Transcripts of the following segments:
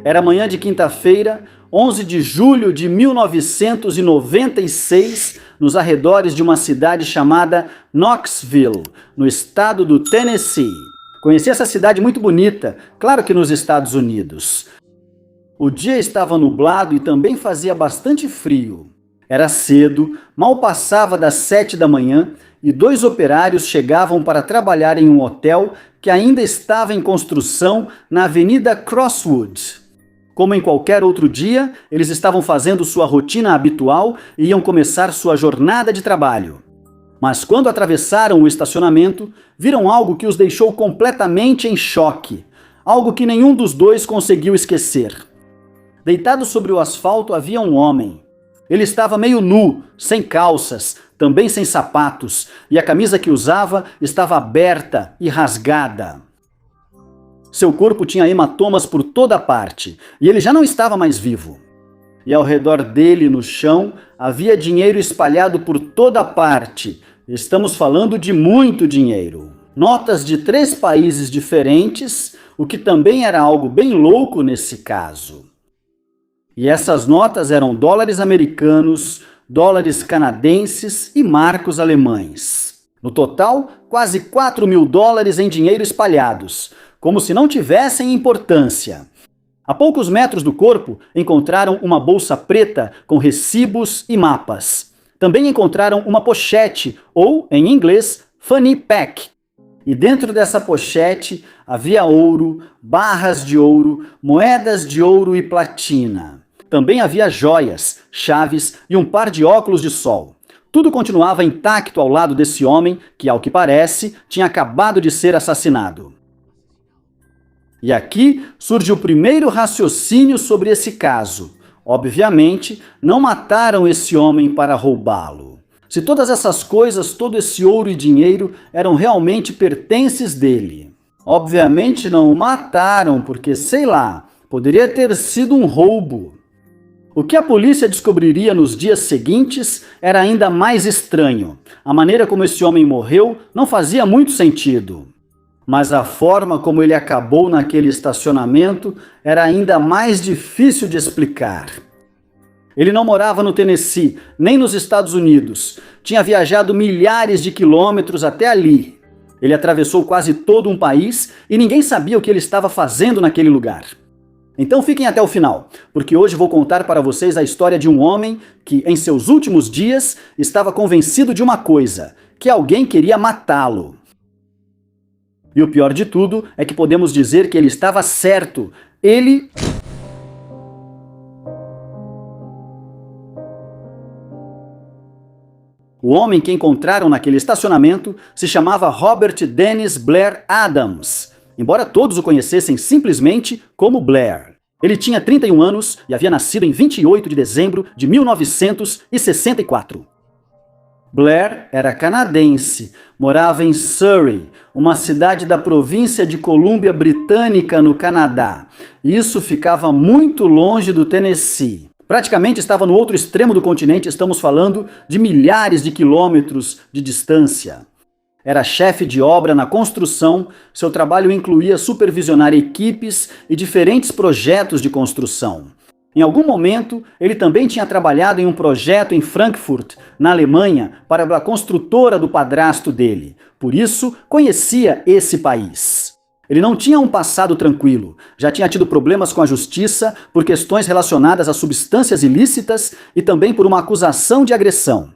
Era manhã de quinta-feira, 11 de julho de 1996, nos arredores de uma cidade chamada Knoxville, no estado do Tennessee. Conheci essa cidade muito bonita, claro que nos Estados Unidos. O dia estava nublado e também fazia bastante frio. Era cedo, mal passava das 7 da manhã e 2 operários chegavam para trabalhar em um hotel que ainda estava em construção na Avenida Crosswood. Como em qualquer outro dia, eles estavam fazendo sua rotina habitual e iam começar sua jornada de trabalho. Mas quando atravessaram o estacionamento, viram algo que os deixou completamente em choque. Algo que nenhum dos dois conseguiu esquecer. Deitado sobre o asfalto havia um homem. Ele estava meio nu, sem calças, também sem sapatos, e a camisa que usava estava aberta e rasgada. Seu corpo tinha hematomas por toda parte, e ele já não estava mais vivo. E ao redor dele, no chão, havia dinheiro espalhado por toda parte. Estamos falando de muito dinheiro. Notas de 3 países diferentes, o que também era algo bem louco nesse caso. E essas notas eram dólares americanos, dólares canadenses e marcos alemães. No total, quase 4 mil dólares em dinheiro espalhados, como se não tivessem importância. A poucos metros do corpo, encontraram uma bolsa preta com recibos e mapas. Também encontraram uma pochete, ou, em inglês, fanny pack. E dentro dessa pochete havia ouro, barras de ouro, moedas de ouro e platina. Também havia joias, chaves e um par de óculos de sol. Tudo continuava intacto ao lado desse homem que, ao que parece, tinha acabado de ser assassinado. E aqui surge o primeiro raciocínio sobre esse caso. Obviamente, não mataram esse homem para roubá-lo. Se todas essas coisas, todo esse ouro e dinheiro eram realmente pertences dele. Obviamente não o mataram porque, sei lá, poderia ter sido um roubo. O que a polícia descobriria nos dias seguintes era ainda mais estranho. A maneira como esse homem morreu não fazia muito sentido. Mas a forma como ele acabou naquele estacionamento era ainda mais difícil de explicar. Ele não morava no Tennessee, nem nos Estados Unidos. Tinha viajado milhares de quilômetros até ali. Ele atravessou quase todo um país e ninguém sabia o que ele estava fazendo naquele lugar. Então fiquem até o final, porque hoje vou contar para vocês a história de um homem que, em seus últimos dias, estava convencido de uma coisa, que alguém queria matá-lo. E o pior de tudo é que podemos dizer que ele estava certo. O homem que encontraram naquele estacionamento se chamava Robert Dennis Blair Adams, embora todos o conhecessem simplesmente como Blair. Ele tinha 31 anos e havia nascido em 28 de dezembro de 1964. Blair era canadense, morava em Surrey, uma cidade da província de Colômbia Britânica, no Canadá. Isso ficava muito longe do Tennessee. Praticamente estava no outro extremo do continente, estamos falando de milhares de quilômetros de distância. Era chefe de obra na construção, seu trabalho incluía supervisionar equipes e diferentes projetos de construção. Em algum momento, ele também tinha trabalhado em um projeto em Frankfurt, na Alemanha, para a construtora do padrasto dele. Por isso, conhecia esse país. Ele não tinha um passado tranquilo, já tinha tido problemas com a justiça por questões relacionadas a substâncias ilícitas e também por uma acusação de agressão.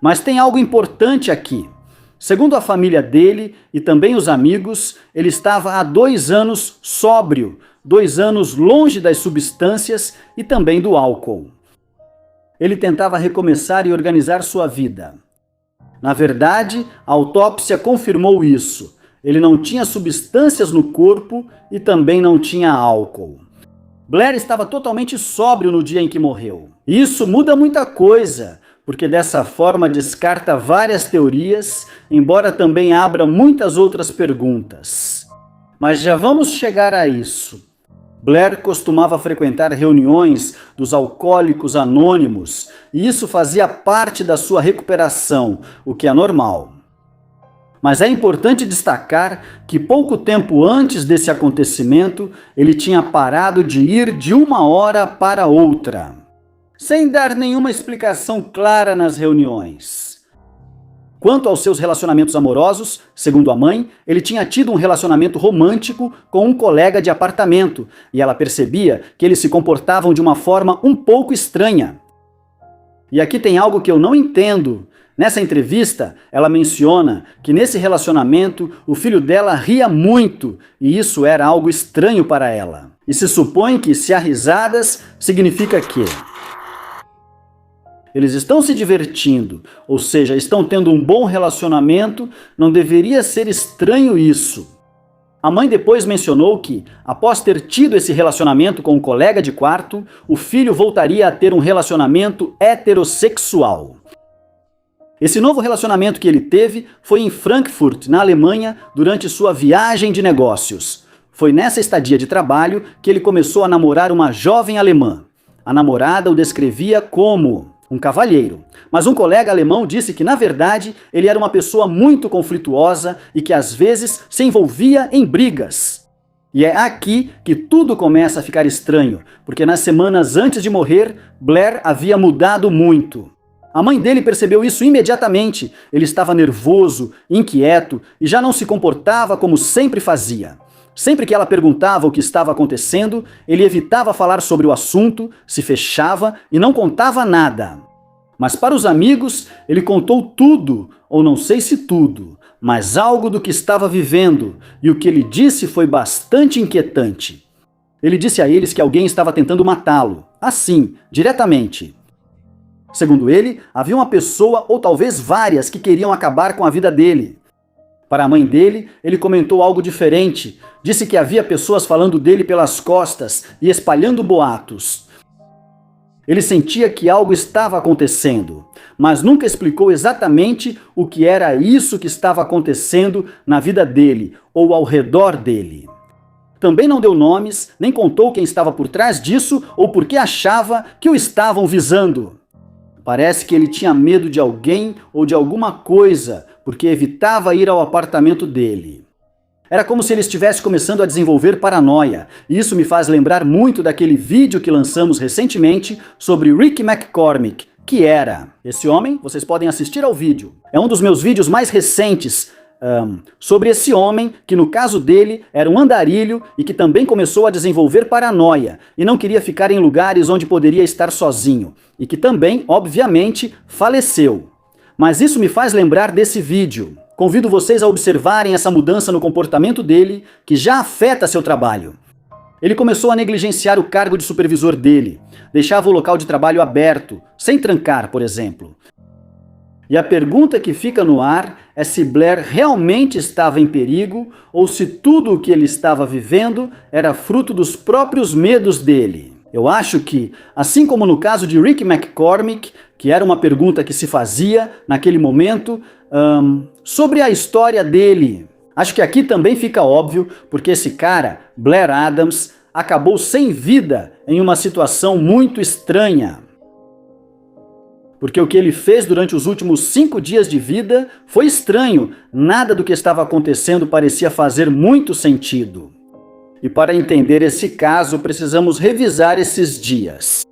Mas tem algo importante aqui. Segundo a família dele e também os amigos, ele estava há 2 anos sóbrio, 2 anos longe das substâncias e também do álcool. Ele tentava recomeçar e organizar sua vida. Na verdade, a autópsia confirmou isso. Ele não tinha substâncias no corpo e também não tinha álcool. Blair estava totalmente sóbrio no dia em que morreu. Isso muda muita coisa, porque dessa forma descarta várias teorias, embora também abra muitas outras perguntas. Mas já vamos chegar a isso. Blair costumava frequentar reuniões dos alcoólicos anônimos, e isso fazia parte da sua recuperação, o que é normal. Mas é importante destacar que pouco tempo antes desse acontecimento, ele tinha parado de ir de uma hora para outra, sem dar nenhuma explicação clara nas reuniões. Quanto aos seus relacionamentos amorosos, segundo a mãe, ele tinha tido um relacionamento romântico com um colega de apartamento, e ela percebia que eles se comportavam de uma forma um pouco estranha. E aqui tem algo que eu não entendo. Nessa entrevista, ela menciona que nesse relacionamento o filho dela ria muito e isso era algo estranho para ela. E se supõe que se há risadas, significa que eles estão se divertindo, ou seja, estão tendo um bom relacionamento, não deveria ser estranho isso. A mãe depois mencionou que, após ter tido esse relacionamento com um colega de quarto, o filho voltaria a ter um relacionamento heterossexual. Esse novo relacionamento que ele teve foi em Frankfurt, na Alemanha, durante sua viagem de negócios. Foi nessa estadia de trabalho que ele começou a namorar uma jovem alemã. A namorada o descrevia como um cavalheiro, mas um colega alemão disse que, na verdade, ele era uma pessoa muito conflituosa e que às vezes se envolvia em brigas. E é aqui que tudo começa a ficar estranho, porque nas semanas antes de morrer, Blair havia mudado muito. A mãe dele percebeu isso imediatamente. Ele estava nervoso, inquieto e já não se comportava como sempre fazia. Sempre que ela perguntava o que estava acontecendo, ele evitava falar sobre o assunto, se fechava e não contava nada. Mas para os amigos, ele contou tudo, ou não sei se tudo, mas algo do que estava vivendo, e o que ele disse foi bastante inquietante. Ele disse a eles que alguém estava tentando matá-lo, assim, diretamente. Segundo ele, havia uma pessoa ou talvez várias que queriam acabar com a vida dele. Para a mãe dele, ele comentou algo diferente. Disse que havia pessoas falando dele pelas costas e espalhando boatos. Ele sentia que algo estava acontecendo, mas nunca explicou exatamente o que era isso que estava acontecendo na vida dele ou ao redor dele. Também não deu nomes, nem contou quem estava por trás disso ou por que achava que o estavam visando. Parece que ele tinha medo de alguém ou de alguma coisa, porque evitava ir ao apartamento dele. Era como se ele estivesse começando a desenvolver paranoia. E isso me faz lembrar muito daquele vídeo que lançamos recentemente sobre Rick McCormick, que era esse homem. Vocês podem assistir ao vídeo. É um dos meus vídeos mais recentes sobre esse homem, que no caso dele era um andarilho e que também começou a desenvolver paranoia e não queria ficar em lugares onde poderia estar sozinho e que também, obviamente, faleceu. Mas isso me faz lembrar desse vídeo. Convido vocês a observarem essa mudança no comportamento dele, que já afeta seu trabalho. Ele começou a negligenciar o cargo de supervisor dele, deixava o local de trabalho aberto, sem trancar, por exemplo. E a pergunta que fica no ar é se Blair realmente estava em perigo ou se tudo o que ele estava vivendo era fruto dos próprios medos dele. Eu acho que, assim como no caso de Rick McCormick, que era uma pergunta que se fazia naquele momento, sobre a história dele. Acho que aqui também fica óbvio, porque esse cara, Blair Adams, acabou sem vida em uma situação muito estranha. Porque o que ele fez durante os últimos 5 dias de vida foi estranho. Nada do que estava acontecendo parecia fazer muito sentido. E para entender esse caso, precisamos revisar esses dias.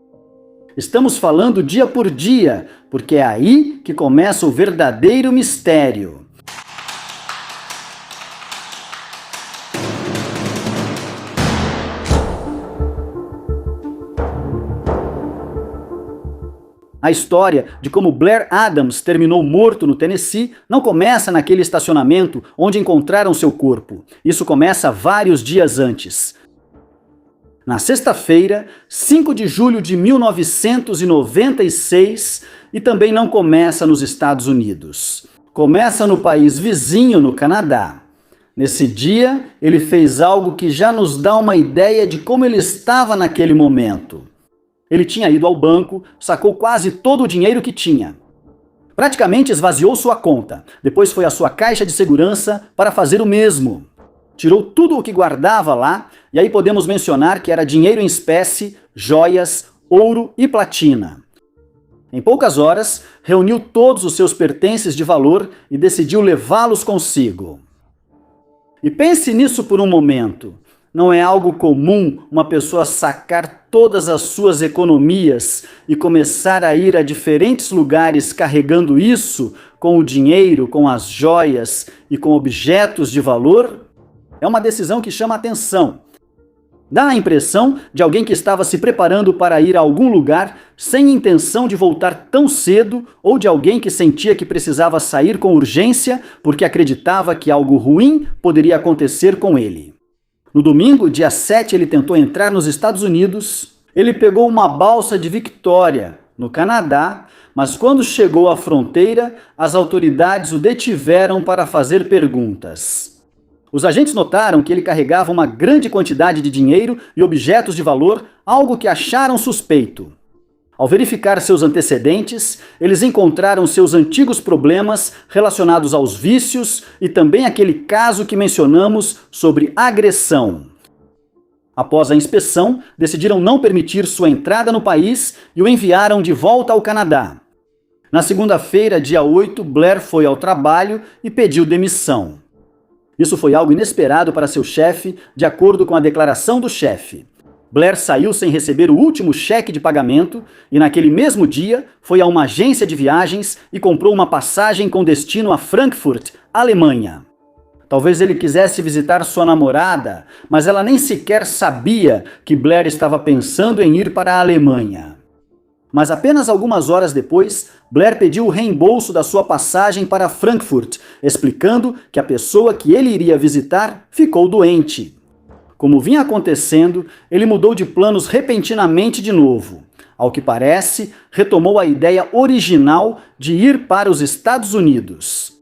Estamos falando dia por dia, porque é aí que começa o verdadeiro mistério. A história de como Blair Adams terminou morto no Tennessee não começa naquele estacionamento onde encontraram seu corpo. Isso começa vários dias antes. Na sexta-feira, 5 de julho de 1996, e também não começa nos Estados Unidos. Começa no país vizinho, no Canadá. Nesse dia, ele fez algo que já nos dá uma ideia de como ele estava naquele momento. Ele tinha ido ao banco, sacou quase todo o dinheiro que tinha. Praticamente esvaziou sua conta. Depois foi à sua caixa de segurança para fazer o mesmo. Tirou tudo o que guardava lá, e aí podemos mencionar que era dinheiro em espécie, joias, ouro e platina. Em poucas horas, reuniu todos os seus pertences de valor e decidiu levá-los consigo. E pense nisso por um momento. Não é algo comum uma pessoa sacar todas as suas economias e começar a ir a diferentes lugares carregando isso com o dinheiro, com as joias e com objetos de valor? É uma decisão que chama atenção. Dá a impressão de alguém que estava se preparando para ir a algum lugar sem intenção de voltar tão cedo, ou de alguém que sentia que precisava sair com urgência porque acreditava que algo ruim poderia acontecer com ele. No domingo, dia 7, ele tentou entrar nos Estados Unidos. Ele pegou uma balsa de Victoria, no Canadá, mas quando chegou à fronteira, as autoridades o detiveram para fazer perguntas. Os agentes notaram que ele carregava uma grande quantidade de dinheiro e objetos de valor, algo que acharam suspeito. Ao verificar seus antecedentes, eles encontraram seus antigos problemas relacionados aos vícios e também aquele caso que mencionamos sobre agressão. Após a inspeção, decidiram não permitir sua entrada no país e o enviaram de volta ao Canadá. Na segunda-feira, dia 8, Blair foi ao trabalho e pediu demissão. Isso foi algo inesperado para seu chefe, de acordo com a declaração do chefe. Blair saiu sem receber o último cheque de pagamento e naquele mesmo dia foi a uma agência de viagens e comprou uma passagem com destino a Frankfurt, Alemanha. Talvez ele quisesse visitar sua namorada, mas ela nem sequer sabia que Blair estava pensando em ir para a Alemanha. Mas apenas algumas horas depois, Blair pediu o reembolso da sua passagem para Frankfurt, explicando que a pessoa que ele iria visitar ficou doente. Como vinha acontecendo, ele mudou de planos repentinamente de novo. Ao que parece, retomou a ideia original de ir para os Estados Unidos.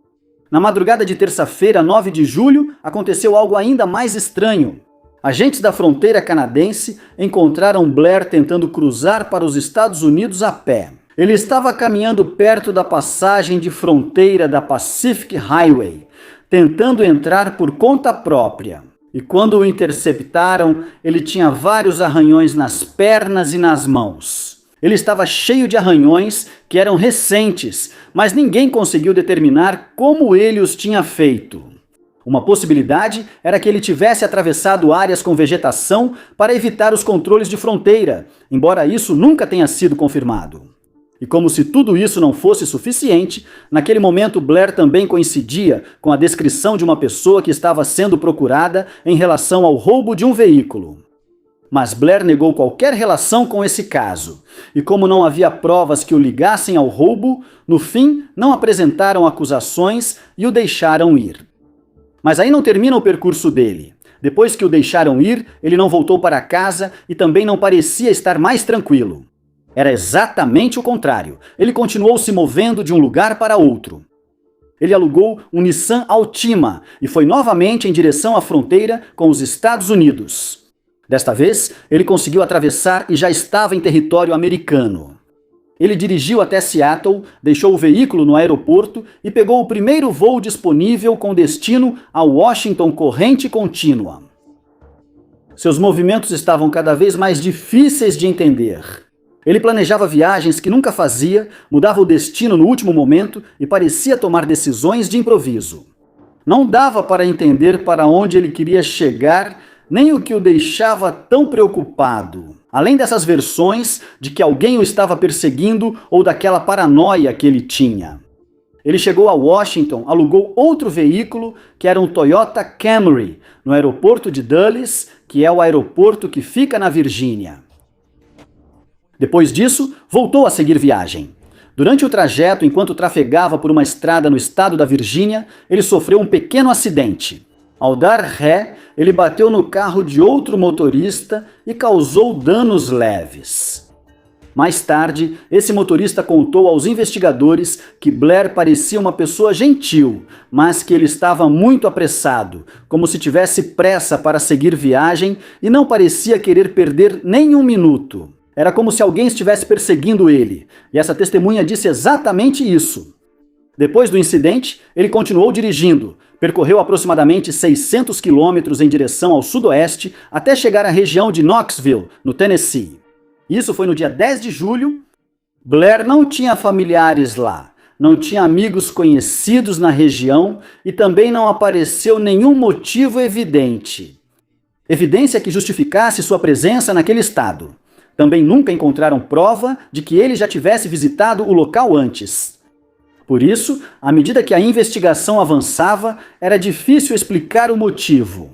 Na madrugada de terça-feira, 9 de julho, aconteceu algo ainda mais estranho. Agentes da fronteira canadense encontraram Blair tentando cruzar para os Estados Unidos a pé. Ele estava caminhando perto da passagem de fronteira da Pacific Highway, tentando entrar por conta própria. E quando o interceptaram, ele tinha vários arranhões nas pernas e nas mãos. Ele estava cheio de arranhões que eram recentes, mas ninguém conseguiu determinar como ele os tinha feito. Uma possibilidade era que ele tivesse atravessado áreas com vegetação para evitar os controles de fronteira, embora isso nunca tenha sido confirmado. E como se tudo isso não fosse suficiente, naquele momento Blair também coincidia com a descrição de uma pessoa que estava sendo procurada em relação ao roubo de um veículo. Mas Blair negou qualquer relação com esse caso, e como não havia provas que o ligassem ao roubo, no fim não apresentaram acusações e o deixaram ir. Mas aí não termina o percurso dele. Depois que o deixaram ir, ele não voltou para casa e também não parecia estar mais tranquilo. Era exatamente o contrário. Ele continuou se movendo de um lugar para outro. Ele alugou um Nissan Altima e foi novamente em direção à fronteira com os Estados Unidos. Desta vez, ele conseguiu atravessar e já estava em território americano. Ele dirigiu até Seattle, deixou o veículo no aeroporto e pegou o primeiro voo disponível com destino a Washington corrente contínua. Seus movimentos estavam cada vez mais difíceis de entender. Ele planejava viagens que nunca fazia, mudava o destino no último momento e parecia tomar decisões de improviso. Não dava para entender para onde ele queria chegar, nem o que o deixava tão preocupado. Além dessas versões de que alguém o estava perseguindo ou daquela paranoia que ele tinha. Ele chegou a Washington, alugou outro veículo, que era um Toyota Camry, no aeroporto de Dulles, que é o aeroporto que fica na Virgínia. Depois disso, voltou a seguir viagem. Durante o trajeto, enquanto trafegava por uma estrada no estado da Virgínia, ele sofreu um pequeno acidente. Ao dar ré, ele bateu no carro de outro motorista e causou danos leves. Mais tarde, esse motorista contou aos investigadores que Blair parecia uma pessoa gentil, mas que ele estava muito apressado, como se tivesse pressa para seguir viagem e não parecia querer perder nem um minuto. Era como se alguém estivesse perseguindo ele, e essa testemunha disse exatamente isso. Depois do incidente, ele continuou dirigindo, percorreu aproximadamente 600 quilômetros em direção ao sudoeste até chegar à região de Knoxville, no Tennessee. Isso foi no dia 10 de julho, Blair não tinha familiares lá, não tinha amigos conhecidos na região e também não apareceu nenhum motivo evidente. Evidência que justificasse sua presença naquele estado. Também nunca encontraram prova de que ele já tivesse visitado o local antes. Por isso, à medida que a investigação avançava, era difícil explicar o motivo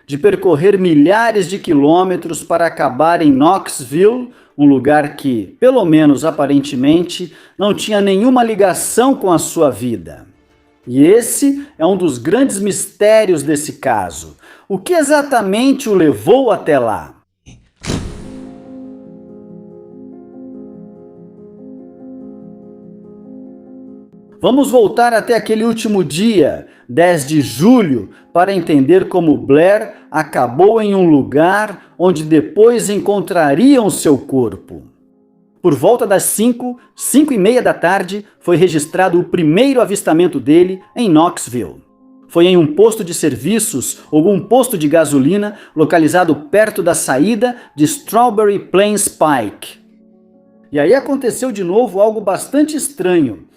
de percorrer milhares de quilômetros para acabar em Knoxville, um lugar que, pelo menos aparentemente, não tinha nenhuma ligação com a sua vida. E esse é um dos grandes mistérios desse caso. O que exatamente o levou até lá? Vamos voltar até aquele último dia, 10 de julho, para entender como Blair acabou em um lugar onde depois encontrariam seu corpo. Por volta das 5h30 da tarde, foi registrado o primeiro avistamento dele em Knoxville. Foi em um posto de serviços ou um posto de gasolina localizado perto da saída de Strawberry Plains Pike. E aí aconteceu de novo algo bastante estranho.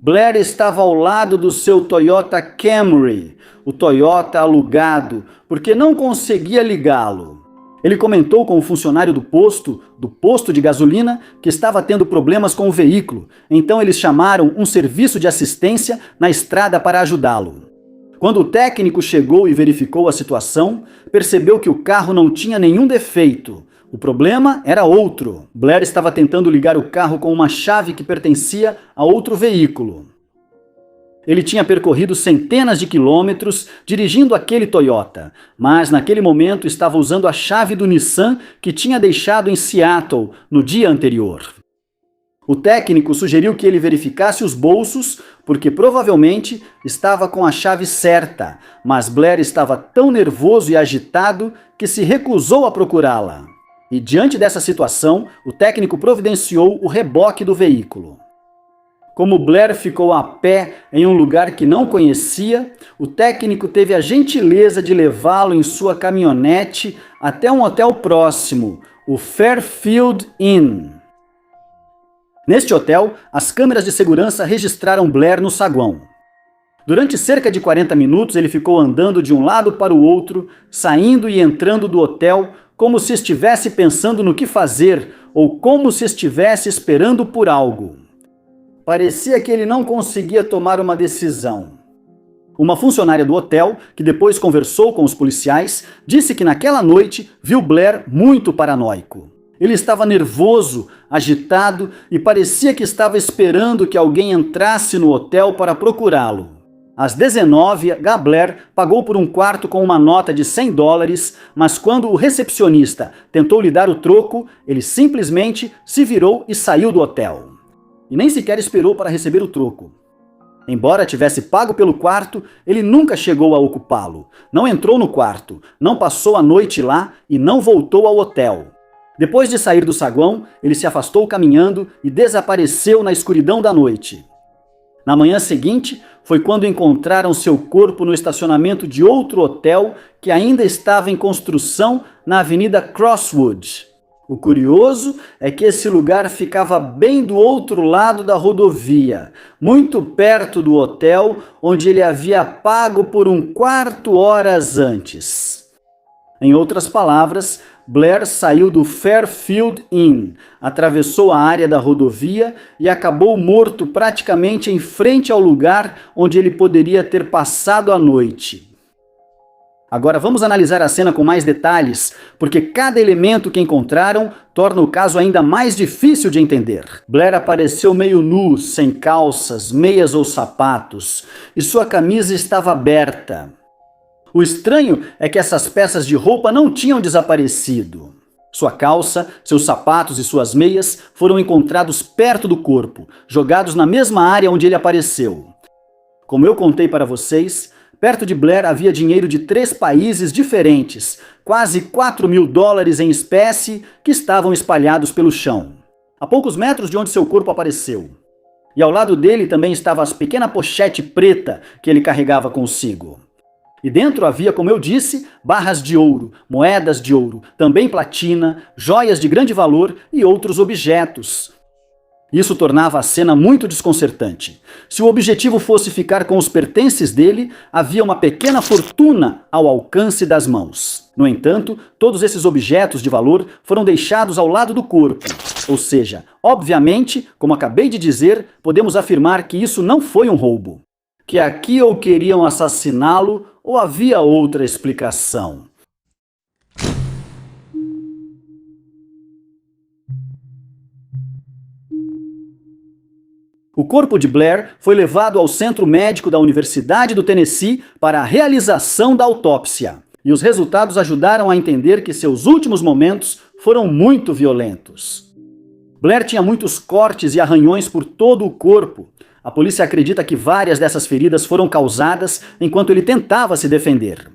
Blair estava ao lado do seu Toyota Camry, o Toyota alugado, porque não conseguia ligá-lo. Ele comentou com o funcionário do posto de gasolina, que estava tendo problemas com o veículo, então eles chamaram um serviço de assistência na estrada para ajudá-lo. Quando o técnico chegou e verificou a situação, percebeu que o carro não tinha nenhum defeito. O problema era outro. Blair estava tentando ligar o carro com uma chave que pertencia a outro veículo. Ele tinha percorrido centenas de quilômetros dirigindo aquele Toyota, mas naquele momento estava usando a chave do Nissan que tinha deixado em Seattle no dia anterior. O técnico sugeriu que ele verificasse os bolsos, porque provavelmente estava com a chave certa, mas Blair estava tão nervoso e agitado que se recusou a procurá-la. E diante dessa situação, o técnico providenciou o reboque do veículo. Como Blair ficou a pé em um lugar que não conhecia, o técnico teve a gentileza de levá-lo em sua caminhonete até um hotel próximo, o Fairfield Inn. Neste hotel, as câmeras de segurança registraram Blair no saguão. Durante cerca de 40 minutos, ele ficou andando de um lado para o outro, saindo e entrando do hotel, como se estivesse pensando no que fazer ou como se estivesse esperando por algo. Parecia que ele não conseguia tomar uma decisão. Uma funcionária do hotel, que depois conversou com os policiais, disse que naquela noite viu Blair muito paranoico. Ele estava nervoso, agitado e parecia que estava esperando que alguém entrasse no hotel para procurá-lo. Às 19h, Blair pagou por um quarto com uma nota de $100, mas quando o recepcionista tentou lhe dar o troco, ele simplesmente se virou e saiu do hotel. E nem sequer esperou para receber o troco. Embora tivesse pago pelo quarto, ele nunca chegou a ocupá-lo. Não entrou no quarto, não passou a noite lá e não voltou ao hotel. Depois de sair do saguão, ele se afastou caminhando e desapareceu na escuridão da noite. Na manhã seguinte, foi quando encontraram seu corpo no estacionamento de outro hotel que ainda estava em construção na Avenida Crosswood. O curioso é que esse lugar ficava bem do outro lado da rodovia, muito perto do hotel onde ele havia pago por um quarto horas antes. Em outras palavras, Blair saiu do Fairfield Inn, atravessou a área da rodovia e acabou morto praticamente em frente ao lugar onde ele poderia ter passado a noite. Agora vamos analisar a cena com mais detalhes, porque cada elemento que encontraram torna o caso ainda mais difícil de entender. Blair apareceu meio nu, sem calças, meias ou sapatos, e sua camisa estava aberta. O estranho é que essas peças de roupa não tinham desaparecido. Sua calça, seus sapatos e suas meias foram encontrados perto do corpo, jogados na mesma área onde ele apareceu. Como eu contei para vocês, perto de Blair havia dinheiro de 3 países diferentes, quase $4.000 em espécie que estavam espalhados pelo chão, a poucos metros de onde seu corpo apareceu. E ao lado dele também estava a pequena pochete preta que ele carregava consigo. E dentro havia, como eu disse, barras de ouro, moedas de ouro, também platina, joias de grande valor e outros objetos. Isso tornava a cena muito desconcertante. Se o objetivo fosse ficar com os pertences dele, havia uma pequena fortuna ao alcance das mãos. No entanto, todos esses objetos de valor foram deixados ao lado do corpo. Ou seja, obviamente, como acabei de dizer, podemos afirmar que isso não foi um roubo. Que aqui ou queriam assassiná-lo, ou havia outra explicação. O corpo de Blair foi levado ao centro médico da Universidade do Tennessee para a realização da autópsia. E os resultados ajudaram a entender que seus últimos momentos foram muito violentos. Blair tinha muitos cortes e arranhões por todo o corpo. A polícia acredita que várias dessas feridas foram causadas enquanto ele tentava se defender.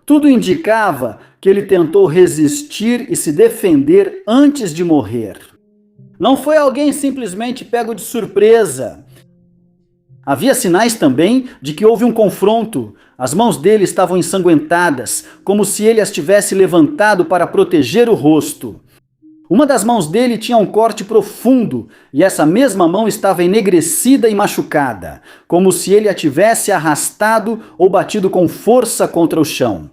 Tudo indicava que ele tentou resistir e se defender antes de morrer. Não foi alguém simplesmente pego de surpresa. Havia sinais também de que houve um confronto. As mãos dele estavam ensanguentadas, como se ele as tivesse levantado para proteger o rosto. Uma das mãos dele tinha um corte profundo, e essa mesma mão estava enegrecida e machucada, como se ele a tivesse arrastado ou batido com força contra o chão.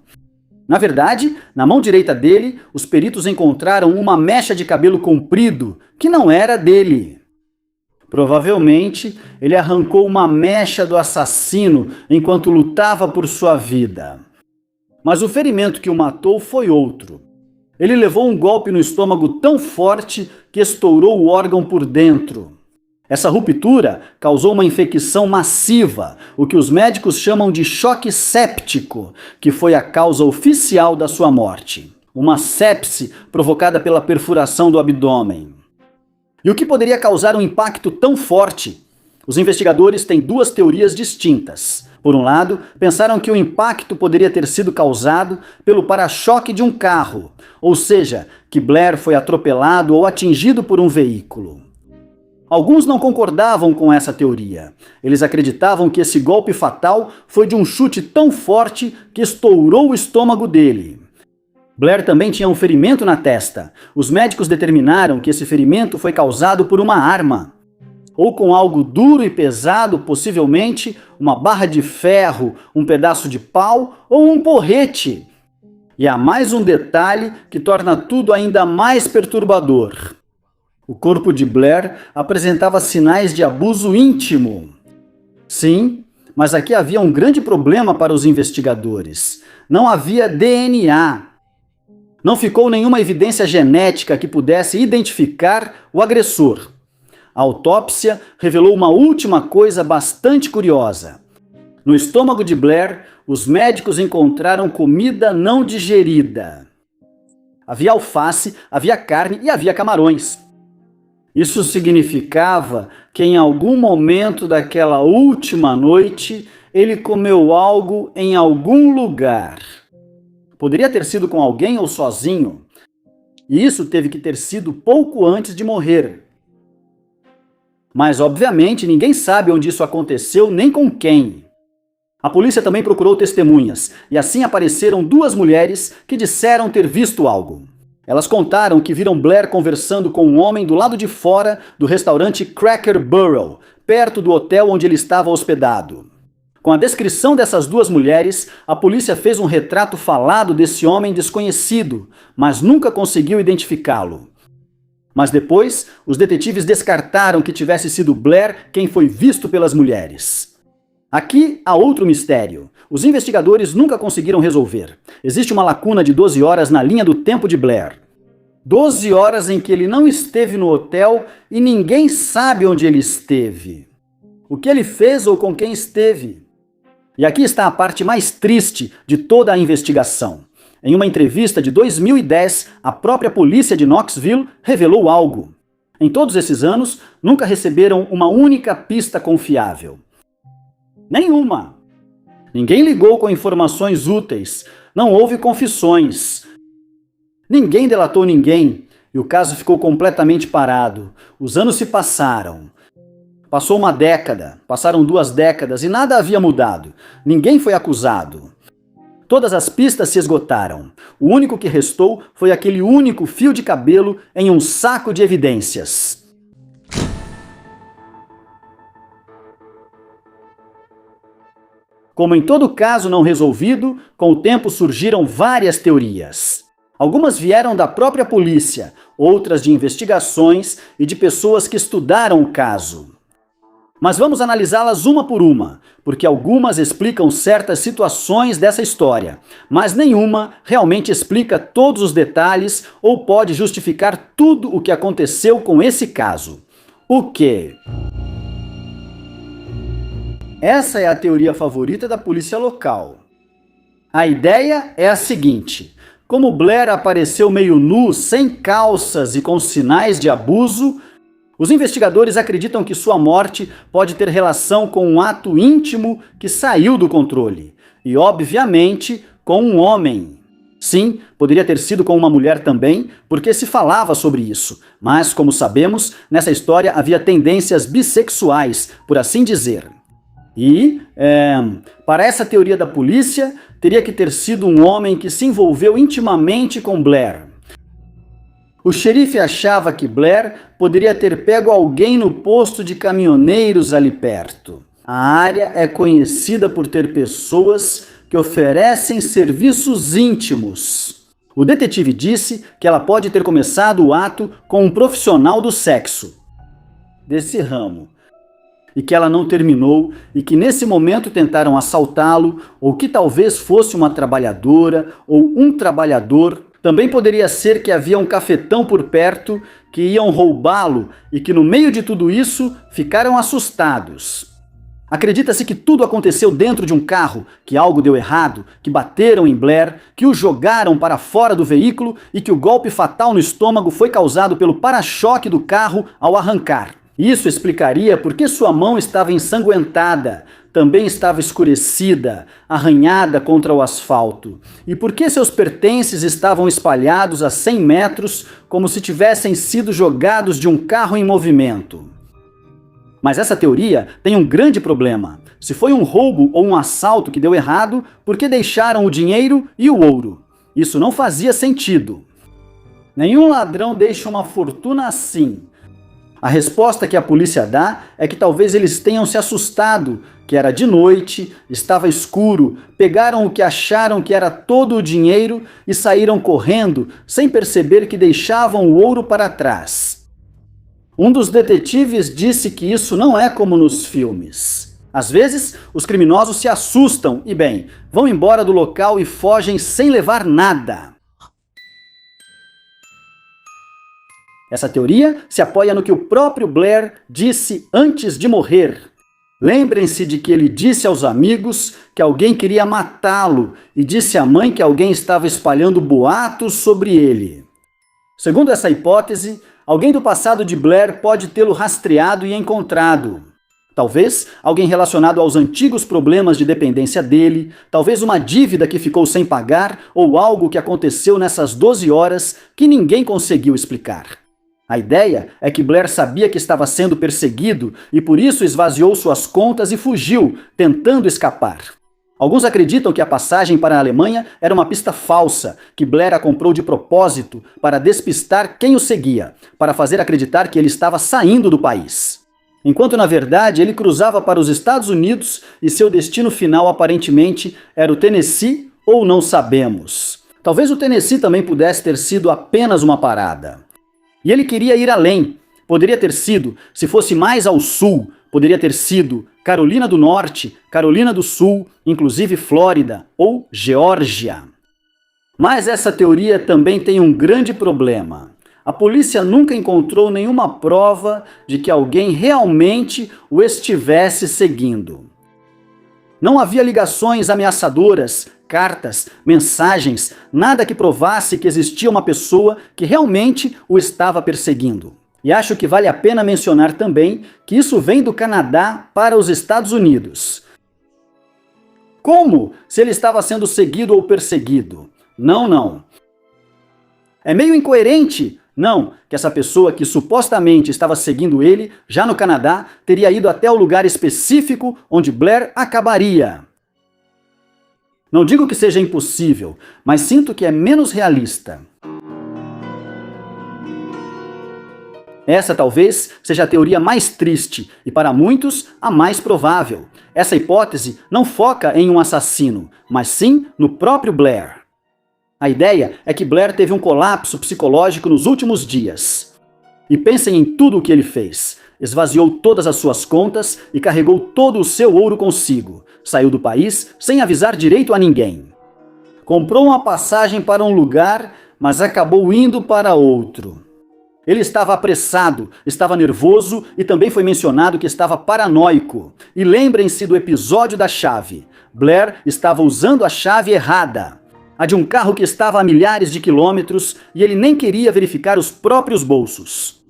Na verdade, na mão direita dele, os peritos encontraram uma mecha de cabelo comprido, que não era dele. Provavelmente, ele arrancou uma mecha do assassino enquanto lutava por sua vida. Mas o ferimento que o matou foi outro. Ele levou um golpe no estômago tão forte que estourou o órgão por dentro. Essa ruptura causou uma infecção massiva, o que os médicos chamam de choque séptico, que foi a causa oficial da sua morte. Uma sepse provocada pela perfuração do abdômen. E o que poderia causar um impacto tão forte? Os investigadores têm duas teorias distintas. Por um lado, pensaram que o impacto poderia ter sido causado pelo para-choque de um carro, ou seja, que Blair foi atropelado ou atingido por um veículo. Alguns não concordavam com essa teoria. Eles acreditavam que esse golpe fatal foi de um chute tão forte que estourou o estômago dele. Blair também tinha um ferimento na testa. Os médicos determinaram que esse ferimento foi causado por uma arma, ou com algo duro e pesado, possivelmente uma barra de ferro, um pedaço de pau ou um porrete. E há mais um detalhe que torna tudo ainda mais perturbador. O corpo de Blair apresentava sinais de abuso íntimo. Sim, mas aqui havia um grande problema para os investigadores. Não havia DNA. Não ficou nenhuma evidência genética que pudesse identificar o agressor. A autópsia revelou uma última coisa bastante curiosa. No estômago de Blair, os médicos encontraram comida não digerida. Havia alface, havia carne e havia camarões. Isso significava que em algum momento daquela última noite, ele comeu algo em algum lugar. Poderia ter sido com alguém ou sozinho. E isso teve que ter sido pouco antes de morrer. Mas, obviamente, ninguém sabe onde isso aconteceu nem com quem. A polícia também procurou testemunhas, e assim apareceram duas mulheres que disseram ter visto algo. Elas contaram que viram Blair conversando com um homem do lado de fora do restaurante Cracker Barrel, perto do hotel onde ele estava hospedado. Com a descrição dessas duas mulheres, a polícia fez um retrato falado desse homem desconhecido, mas nunca conseguiu identificá-lo. Mas depois, os detetives descartaram que tivesse sido Blair quem foi visto pelas mulheres. Aqui há outro mistério. Os investigadores nunca conseguiram resolver. Existe uma lacuna de 12 horas na linha do tempo de Blair. 12 horas em que ele não esteve no hotel e ninguém sabe onde ele esteve. O que ele fez ou com quem esteve? E aqui está a parte mais triste de toda a investigação. Em uma entrevista de 2010, a própria polícia de Knoxville revelou algo. Em todos esses anos, nunca receberam uma única pista confiável. Nenhuma. Ninguém ligou com informações úteis. Não houve confissões. Ninguém delatou ninguém. E o caso ficou completamente parado. Os anos se passaram. Passou uma década, passaram 2 décadas e nada havia mudado. Ninguém foi acusado. Todas as pistas se esgotaram. O único que restou foi aquele único fio de cabelo em um saco de evidências. Como em todo caso não resolvido, com o tempo surgiram várias teorias. Algumas vieram da própria polícia, outras de investigações e de pessoas que estudaram o caso. Mas vamos analisá-las uma por uma, porque algumas explicam certas situações dessa história, mas nenhuma realmente explica todos os detalhes ou pode justificar tudo o que aconteceu com esse caso. O quê? Essa é a teoria favorita da polícia local. A ideia é a seguinte: como Blair apareceu meio nu, sem calças e com sinais de abuso, os investigadores acreditam que sua morte pode ter relação com um ato íntimo que saiu do controle. E, obviamente, com um homem. Sim, poderia ter sido com uma mulher também, porque se falava sobre isso. Mas, como sabemos, nessa história havia tendências bissexuais, por assim dizer. E, para essa teoria da polícia, teria que ter sido um homem que se envolveu intimamente com Blair. O xerife achava que Blair poderia ter pego alguém no posto de caminhoneiros ali perto. A área é conhecida por ter pessoas que oferecem serviços íntimos. O detetive disse que ela pode ter começado o ato com um profissional do sexo desse ramo, e que ela não terminou, e que nesse momento tentaram assaltá-lo, ou que talvez fosse uma trabalhadora ou um trabalhador. Também poderia ser que havia um cafetão por perto que iam roubá-lo e que no meio de tudo isso ficaram assustados. Acredita-se que tudo aconteceu dentro de um carro, que algo deu errado, que bateram em Blair, que o jogaram para fora do veículo e que o golpe fatal no estômago foi causado pelo para-choque do carro ao arrancar. Isso explicaria por que sua mão estava ensanguentada, também estava escurecida, arranhada contra o asfalto, e por que seus pertences estavam espalhados a 100 metros como se tivessem sido jogados de um carro em movimento. Mas essa teoria tem um grande problema. Se foi um roubo ou um assalto que deu errado, por que deixaram o dinheiro e o ouro? Isso não fazia sentido. Nenhum ladrão deixa uma fortuna assim. A resposta que a polícia dá é que talvez eles tenham se assustado, que era de noite, estava escuro, pegaram o que acharam que era todo o dinheiro e saíram correndo, sem perceber que deixavam o ouro para trás. Um dos detetives disse que isso não é como nos filmes. Às vezes, os criminosos se assustam e, bem, vão embora do local e fogem sem levar nada. Essa teoria se apoia no que o próprio Blair disse antes de morrer. Lembrem-se de que ele disse aos amigos que alguém queria matá-lo e disse à mãe que alguém estava espalhando boatos sobre ele. Segundo essa hipótese, alguém do passado de Blair pode tê-lo rastreado e encontrado. Talvez alguém relacionado aos antigos problemas de dependência dele, talvez uma dívida que ficou sem pagar ou algo que aconteceu nessas 12 horas que ninguém conseguiu explicar. A ideia é que Blair sabia que estava sendo perseguido e por isso esvaziou suas contas e fugiu, tentando escapar. Alguns acreditam que a passagem para a Alemanha era uma pista falsa, que Blair a comprou de propósito para despistar quem o seguia, para fazer acreditar que ele estava saindo do país. Enquanto na verdade ele cruzava para os Estados Unidos e seu destino final aparentemente era o Tennessee ou não sabemos. Talvez o Tennessee também pudesse ter sido apenas uma parada. E ele queria ir além. Poderia ter sido, se fosse mais ao sul, poderia ter sido Carolina do Norte, Carolina do Sul, inclusive Flórida ou Geórgia. Mas essa teoria também tem um grande problema. A polícia nunca encontrou nenhuma prova de que alguém realmente o estivesse seguindo. Não havia ligações ameaçadoras, cartas, mensagens, nada que provasse que existia uma pessoa que realmente o estava perseguindo. E acho que vale a pena mencionar também que isso vem do Canadá para os Estados Unidos. Como se ele estava sendo seguido ou perseguido? Não. É meio incoerente, não, que essa pessoa que supostamente estava seguindo ele, já no Canadá, teria ido até o lugar específico onde Blair acabaria. Não digo que seja impossível, mas sinto que é menos realista. Essa talvez seja a teoria mais triste e, para muitos, a mais provável. Essa hipótese não foca em um assassino, mas sim no próprio Blair. A ideia é que Blair teve um colapso psicológico nos últimos dias. E pensem em tudo o que ele fez. Esvaziou todas as suas contas e carregou todo o seu ouro consigo. Saiu do país sem avisar direito a ninguém. Comprou uma passagem para um lugar, mas acabou indo para outro. Ele estava apressado, estava nervoso e também foi mencionado que estava paranoico. E lembrem-se do episódio da chave. Blair estava usando a chave errada. A de um carro que estava a milhares de quilômetros e ele nem queria verificar os próprios bolsos.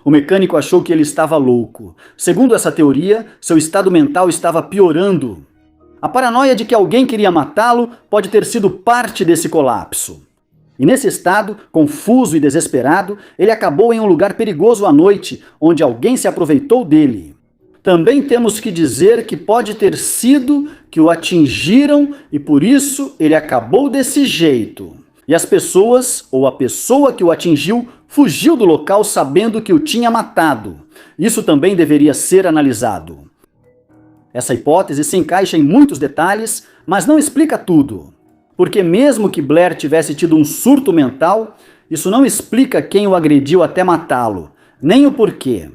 O mecânico achou que ele estava louco. Segundo essa teoria, seu estado mental estava piorando. A paranoia de que alguém queria matá-lo pode ter sido parte desse colapso. E nesse estado, confuso e desesperado, ele acabou em um lugar perigoso à noite, onde alguém se aproveitou dele. Também temos que dizer que pode ter sido que o atingiram e por isso ele acabou desse jeito. E as pessoas, ou a pessoa que o atingiu, fugiu do local sabendo que o tinha matado. Isso também deveria ser analisado. Essa hipótese se encaixa em muitos detalhes, mas não explica tudo. Porque mesmo que Blair tivesse tido um surto mental, isso não explica quem o agrediu até matá-lo, nem o porquê.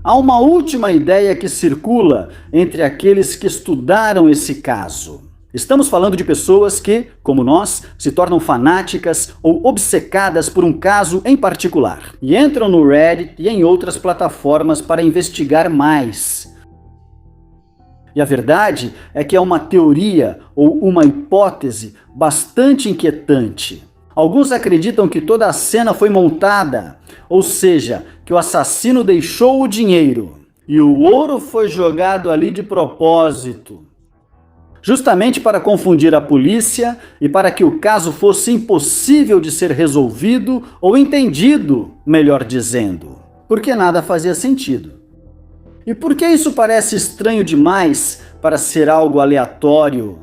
Há uma última ideia que circula entre aqueles que estudaram esse caso. Estamos falando de pessoas que, como nós, se tornam fanáticas ou obcecadas por um caso em particular e entram no Reddit e em outras plataformas para investigar mais. E a verdade é que é uma teoria ou uma hipótese bastante inquietante. Alguns acreditam que toda a cena foi montada, ou seja, que o assassino deixou o dinheiro e o ouro foi jogado ali de propósito, justamente para confundir a polícia e para que o caso fosse impossível de ser resolvido ou entendido, melhor dizendo, porque nada fazia sentido. E por que isso parece estranho demais para ser algo aleatório?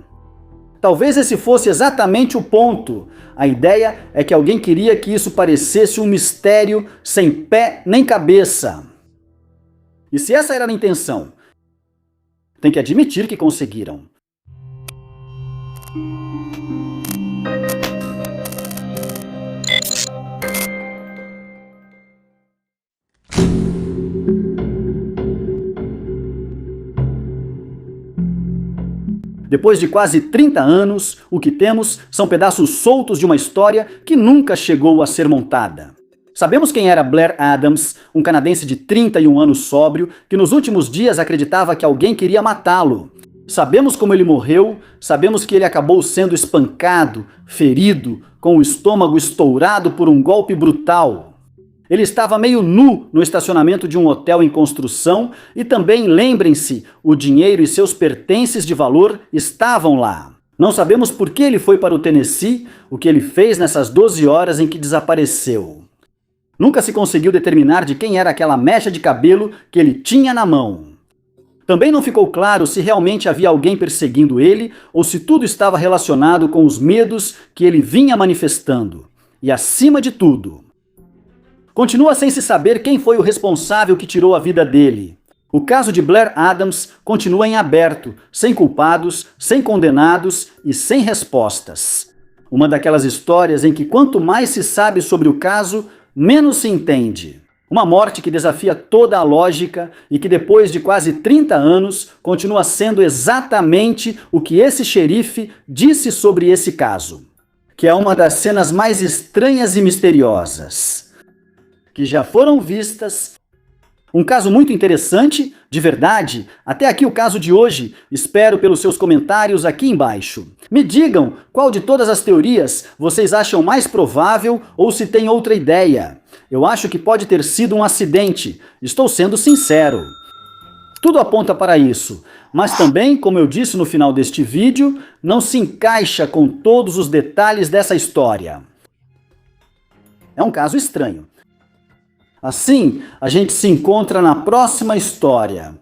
Talvez esse fosse exatamente o ponto. A ideia é que alguém queria que isso parecesse um mistério sem pé nem cabeça. E se essa era a intenção, tem que admitir que conseguiram. Depois de quase 30 anos, o que temos são pedaços soltos de uma história que nunca chegou a ser montada. Sabemos quem era Blair Adams, um canadense de 31 anos sóbrio, que nos últimos dias acreditava que alguém queria matá-lo. Sabemos como ele morreu, sabemos que ele acabou sendo espancado, ferido, com o estômago estourado por um golpe brutal. Ele estava meio nu no estacionamento de um hotel em construção e também, lembrem-se, o dinheiro e seus pertences de valor estavam lá. Não sabemos por que ele foi para o Tennessee, o que ele fez nessas 12 horas em que desapareceu. Nunca se conseguiu determinar de quem era aquela mecha de cabelo que ele tinha na mão. Também não ficou claro se realmente havia alguém perseguindo ele ou se tudo estava relacionado com os medos que ele vinha manifestando. E acima de tudo, continua sem se saber quem foi o responsável que tirou a vida dele. O caso de Blair Adams continua em aberto, sem culpados, sem condenados e sem respostas. Uma daquelas histórias em que quanto mais se sabe sobre o caso, menos se entende. Uma morte que desafia toda a lógica e que depois de quase 30 anos continua sendo exatamente o que esse xerife disse sobre esse caso, que é uma das cenas mais estranhas e misteriosas que já foram vistas. Um caso muito interessante, de verdade. Até aqui o caso de hoje. Espero pelos seus comentários aqui embaixo. Me digam qual de todas as teorias vocês acham mais provável ou se tem outra ideia. Eu acho que pode ter sido um acidente. Estou sendo sincero. Tudo aponta para isso. Mas também, como eu disse no final deste vídeo, não se encaixa com todos os detalhes dessa história. É um caso estranho. Assim, a gente se encontra na próxima história.